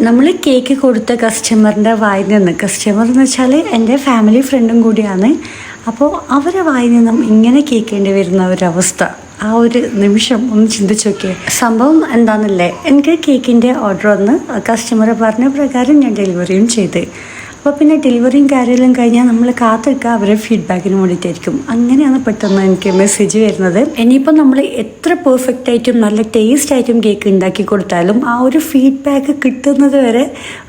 നമ്മൾ കേക്ക് കൊടുത്ത കസ്റ്റമറിൻ്റെ വായിൽ നിന്ന്, കസ്റ്റമർ എന്ന് വെച്ചാൽ എൻ്റെ ഫാമിലി ഫ്രണ്ടും കൂടിയാണ്. അപ്പോൾ അവരെ വായിൽ നിന്നും ഇങ്ങനെ കേൾക്കേണ്ടി വരുന്ന ഒരവസ്ഥ, ആ ഒരു നിമിഷം ഒന്ന് ചിന്തിച്ച് നോക്കിയേ. സംഭവം എന്താണെന്നല്ലേ, എനിക്ക് കേക്കിൻ്റെ ഓർഡർ വന്ന് കസ്റ്റമർ പറഞ്ഞ പ്രകാരം ഞാൻ ഡെലിവറിയും ചെയ്ത്. അപ്പോൾ പിന്നെ ഡെലിവറിയും കാര്യമെല്ലാം കഴിഞ്ഞാൽ നമ്മൾ കാത്തിരിക്കുക അവരെ ഫീഡ്ബാക്കിന് വേണ്ടിയിട്ടായിരിക്കും. അങ്ങനെയാണ് പെട്ടെന്ന് എനിക്ക് മെസ്സേജ് വരുന്നത്. ഇനിയിപ്പോൾ നമ്മൾ എത്ര പെർഫെക്റ്റ് ആയിട്ടും നല്ല ടേസ്റ്റ് ആയിട്ടും കേക്ക് ഉണ്ടാക്കി കൊടുത്താലും ആ ഒരു ഫീഡ്ബാക്ക് കിട്ടുന്നത് വരെ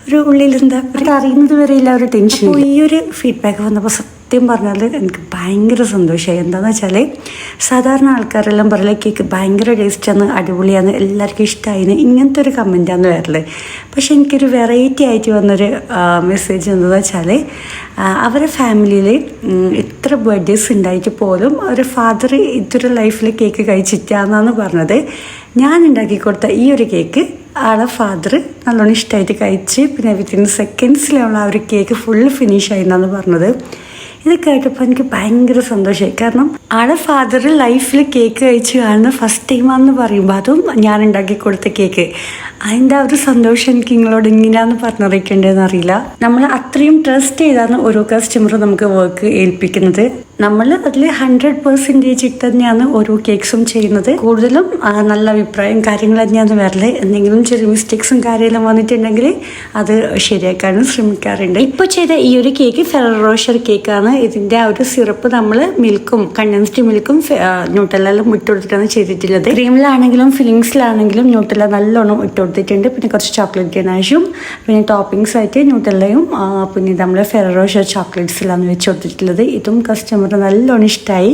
ഒരു ഉള്ളിൽ എന്താ അറിയുന്നത് വരെ ഇല്ല ഒരു ടെൻഷൻ. അപ്പോൾ ഈ ഒരു ഫീഡ്ബാക്ക് വന്നപ്പോൾ സത്യം പറഞ്ഞാൽ എനിക്ക് ഭയങ്കര സന്തോഷമായി. എന്താണെന്ന് വെച്ചാൽ സാധാരണ ആൾക്കാരെല്ലാം പറയല കേക്ക് ഭയങ്കര ടേസ്റ്റാണ്, അടിപൊളിയാണ്, എല്ലാവർക്കും ഇഷ്ടമായിന്, ഇങ്ങനത്തെ ഒരു കമൻറ്റാണ് വരല്. പക്ഷെ എനിക്കൊരു വെറൈറ്റി ആയിട്ട് വന്നൊരു മെസ്സേജ് എന്താണെന്ന് വെച്ചാൽ അവരുടെ ഫാമിലിയിൽ എത്ര ബർത്ത്ഡേസ് ഉണ്ടായിട്ട് പോലും ഒരു ഫാദർ ഇതൊരു ലൈഫിൽ കേക്ക് കഴിച്ചിട്ടാന്നാണ് പറഞ്ഞത്. ഞാൻ ഉണ്ടാക്കി കൊടുത്ത ഈ ഒരു കേക്ക് ആളെ ഫാദർ നല്ലോണം ഇഷ്ടമായിട്ട് കഴിച്ച് പിന്നെ വിത്തിൻ സെക്കൻഡ്സിലുള്ള ആ ഒരു കേക്ക് ഫുള്ള് ഫിനിഷായി എന്നാണ് പറഞ്ഞത്. ഇത് കേട്ടപ്പോൾ എനിക്ക് ഭയങ്കര സന്തോഷമായി. കാരണം ആളെ ഫാദർ ലൈഫിൽ കേക്ക് കഴിച്ച് കാണുന്ന ഫസ്റ്റ് ടൈമാണെന്ന് പറയുമ്പോൾ അതും ഞാൻ ഉണ്ടാക്കി കൊടുത്ത കേക്ക്, അതിൻ്റെ ആ ഒരു സന്തോഷം എനിക്ക് നിങ്ങളോട് എങ്ങനെയാണെന്ന് പറഞ്ഞറിയിക്കേണ്ടതെന്ന് അറിയില്ല. നമ്മൾ അത്രയും ട്രസ്റ്റ് ചെയ്താണ് ഓരോ കസ്റ്റമറും നമുക്ക് വർക്ക് ഏൽപ്പിക്കുന്നത്. നമ്മൾ അതിൽ 100% ഇട്ട് തന്നെയാണ് ഓരോ കേക്ക്സും ചെയ്യുന്നത്. കൂടുതലും നല്ല അഭിപ്രായം കാര്യങ്ങൾ തന്നെയാണ് വരല്. എന്തെങ്കിലും ചെറിയ മിസ്റ്റേക്സും കാര്യമെല്ലാം വന്നിട്ടുണ്ടെങ്കിൽ അത് ശരിയാക്കാനും ശ്രമിക്കാറുണ്ട്. ഇപ്പോൾ ചെയ്ത ഈ ഒരു കേക്ക് ഫെററോ റോഷർ കേക്കാണ്. ഇതിൻ്റെ ആ ഒരു സിറപ്പ് നമ്മൾ മിൽക്കും കണ്ടൻസ്ഡ് മിൽക്കും ന്യൂട്ടെല്ലാം ഇട്ട് കൊടുത്തിട്ടാണ് ചെയ്തിട്ടുള്ളത്. ക്രീമിലാണെങ്കിലും ഫില്ലിങ്സിലാണെങ്കിലും ന്യൂട്ടെല്ല നല്ലോണം ഇട്ട് കൊടുത്തിട്ടുണ്ട്. പിന്നെ കുറച്ച് ചോക്ലേറ്റ് ഗനാഷും പിന്നെ ടോപ്പിങ്സ് ആയിട്ട് ന്യൂട്ടെല്ലയും പിന്നെ നമ്മൾ ഫെററോ റോഷർ ചോക്ലേറ്റ്സിലാണ് വെച്ച് കൊടുത്തിട്ടുള്ളത്. ഇതും കസ്റ്റമർ നല്ലോണം ഇഷ്ടമായി.